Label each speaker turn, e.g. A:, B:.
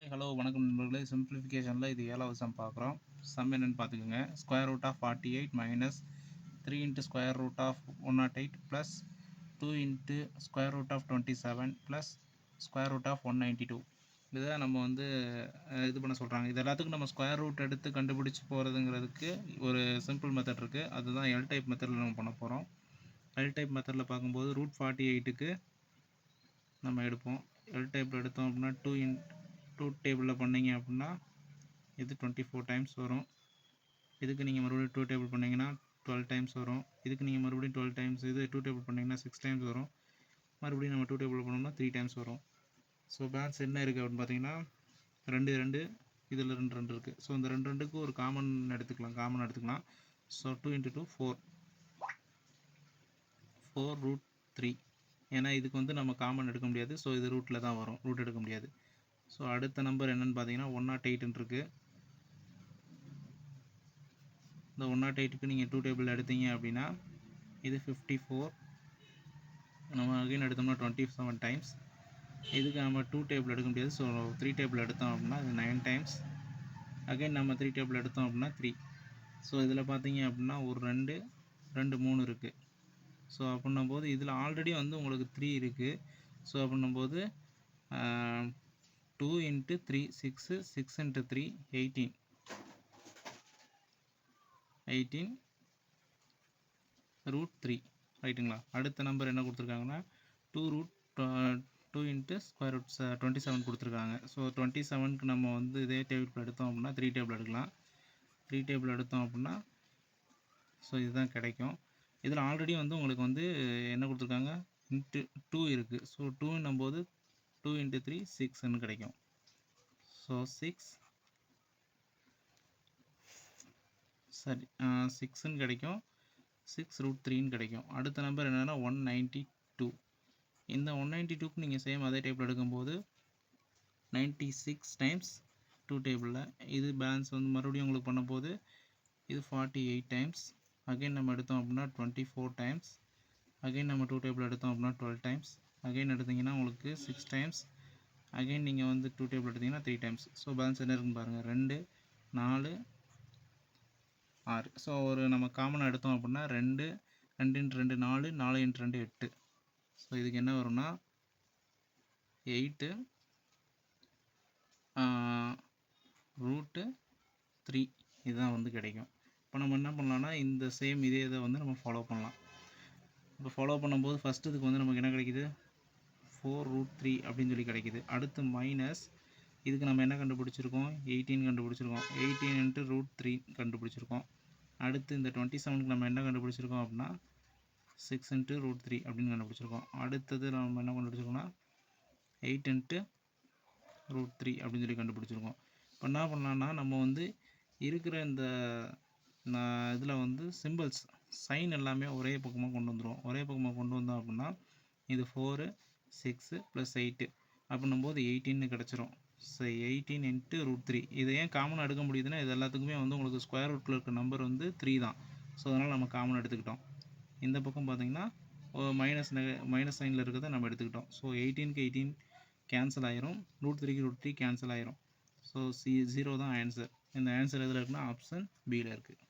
A: Hello வணக்கம் நண்பர்களே. சிம்பிளிஃபிகேஷனில் இது 7வது சம் பார்க்குறோம். சம் என்னென்னு பார்த்துக்கோங்க. Square root of 48 minus 3 into square root of 108 plus 2 into square root of 27 plus square root of 192. இதை நம்ம இது பண்ண சொல்கிறாங்க. இது எல்லாத்துக்கும் நம்ம ஸ்கொயர் ரூட் எடுத்து கண்டுபிடிச்சி போகிறதுங்கிறதுக்கு ஒரு சிம்பிள் மெத்தட் இருக்குது. அதுதான் எல் டைப் மெத்தடில் நம்ம பண்ண போகிறோம். எல் டைப் மெத்தடில் பார்க்கும்போது ரூட் 48க்கு நம்ம எடுப்போம். எல் டைப்பில் எடுத்தோம் அப்படின்னா 2 டேபிளில் பண்ணிங்க அப்படின்னா இது 24 டைம்ஸ் வரும். இதுக்கு நீங்கள் மறுபடியும் 2 டேபிள் பண்ணிங்கன்னா 12 டைம்ஸ் வரும். இதுக்கு நீங்கள் மறுபடியும் 12 டைம்ஸ், இது 2 டேபிள் பண்ணிங்கன்னா 6 டைம்ஸ் வரும். மறுபடியும் நம்ம 2 டேபிள் பண்ணோம்னா 3 டைம்ஸ் வரும். ஸோ பேலன்ஸ் என்ன இருக்குது அப்படின்னு பார்த்தீங்கன்னா 2 இதில் 2 இருக்குது. ஸோ இந்த 2க்கு ஒரு காமன் எடுத்துக்கலாம். So 2 × 2 4 root 3. ஏன்னா இதுக்கு நம்ம காமன் எடுக்க முடியாது. ஸோ இது ரூட்டில் தான் வரும், ரூட் எடுக்க முடியாது. ஸோ அடுத்த நம்பர் என்னென்னு பார்த்தீங்கன்னா 108 இருக்குது. இந்த 108க்கு நீங்கள் 2 டேபிள் எடுத்தீங்க அப்படின்னா இது 54. நம்ம அகைன் எடுத்தோம்னா 27 டைம்ஸ். இதுக்கு நம்ம 2 டேபிள் எடுக்க முடியாது. ஸோ 3 டேபிள் எடுத்தோம் அப்படின்னா இது 9 டைம்ஸ். அகைன் நம்ம 3 டேபிள் எடுத்தோம் அப்படின்னா 3. ஸோ இதில் பார்த்தீங்க அப்படின்னா ஒரு 2 3 இருக்குது. ஸோ அப்படின்னும் போது இதில் ஆல்ரெடி உங்களுக்கு 3 இருக்குது. ஸோ அப்படின்னும் போது 2 × 3 6, 6 × 3 18 ரூட் 3 ரைட்டுங்களா. அடுத்த நம்பர் என்ன கொடுத்துருக்காங்கன்னா 2 × ஸ்கொயர் ரூட் 27 கொடுத்துருக்காங்க. ஸோ 27க்கு நம்ம இதே டேபிள் எடுத்தோம் அப்படின்னா 3 டேபிள் எடுக்கலாம். 3 டேபிள் எடுத்தோம் அப்படின்னா ஸோ இதுதான் கிடைக்கும். இதில் ஆல்ரெடி உங்களுக்கு என்ன கொடுத்துருக்காங்க இன்ட்டு 2 இருக்குது. ஸோ 2ன்னும் போது 2 × 3 6ன்னு கிடைக்கும். ஸோ 6ன்னு கிடைக்கும். 6 ரூட் 3ன்னு கிடைக்கும். அடுத்த நம்பர் என்னென்னா 192. இந்த 192க்கு நீங்கள் சேம் அதே டேபிள் எடுக்கும்போது 96 டைம்ஸ் 2 டேபிளில். இது பேலன்ஸ் மறுபடியும் உங்களுக்கு பண்ணும்போது இது 48 டைம்ஸ். அகைன் நம்ம எடுத்தோம் அப்படின்னா 24 டைம்ஸ். அகைன் நம்ம 2 டேபிள் எடுத்தோம் அப்படின்னா 12 டைம்ஸ். அகைன் எடுத்திங்கன்னா உங்களுக்கு 6 டைம்ஸ். அகைன் நீங்கள் 2 டேபிள் எடுத்திங்கன்னா 3 டைம்ஸ். ஸோ பேலன்ஸ் என்ன இருக்குன்னு பாருங்கள், 2 4 6. ஸோ நம்ம காமனாக எடுத்தோம் அப்படின்னா 2 × 2 4, 4 × 2 8. ஸோ இதுக்கு என்ன வரும்னா 8 ரூட் 3 இதுதான் கிடைக்கும். இப்போ நம்ம என்ன பண்ணலாம்னா இந்த சேம் இதே இதை நம்ம ஃபாலோ பண்ணலாம். இப்போ ஃபாலோ பண்ணும்போது ஃபஸ்ட்டு இதுக்கு நமக்கு என்ன கிடைக்குது 4 ரூட் 3 அப்படின்னு சொல்லி கிடைக்குது. அடுத்து மைனஸ் இதுக்கு நம்ம என்ன கண்டுபிடிச்சிருக்கோம் 18 கண்டுபிடிச்சிருக்கோம். 18 × ரூட் 3 கண்டுபிடிச்சிருக்கோம். அடுத்து இந்த 27க்கு நம்ம என்ன கண்டுபிடிச்சிருக்கோம் அப்படின்னா 6 × ரூட் 3 அப்படின்னு கண்டுபிடிச்சிருக்கோம். அடுத்தது நம்ம என்ன கண்டுபிடிச்சிருக்கோம்னா 8 × ரூட் 3 அப்படின்னு சொல்லி கண்டுபிடிச்சிருக்கோம். இப்போ என்ன பண்ணலான்னா நம்ம இருக்கிற இந்த இதில் சிம்பிள்ஸ் சைன் எல்லாமே ஒரே பக்கமாக கொண்டு வந்துடும். ஒரே பக்கமாக கொண்டு வந்தோம் அப்படின்னா இது 4 6 + 8 அப்படின்னும்போது 18 கிடச்சிரும். So 18 × root 3. இதை ஏன் காமனாக எடுக்க முடியுதுன்னா இது எல்லாத்துக்குமே உங்களுக்கு ஸ்கொயர் ரூட்டில் இருக்க நம்பர் 3 தான். ஸோ அதனால் நம்ம காமன் எடுத்துக்கிட்டோம். இந்த பக்கம் பார்த்திங்கன்னா மைனஸ் சைனில் இருக்கிறத நம்ம எடுத்துக்கிட்டோம். ஸோ 18க்கு 18 கேன்சல் ஆயிரும். ரூட் 3க்கு ரூட் 3 கேன்சல் ஆயிரும். ஸோ 0 தான் ஆன்சர். இந்த ஆன்சர் எதில் இருக்குன்னா ஆப்ஷன் பியில் இருக்குது.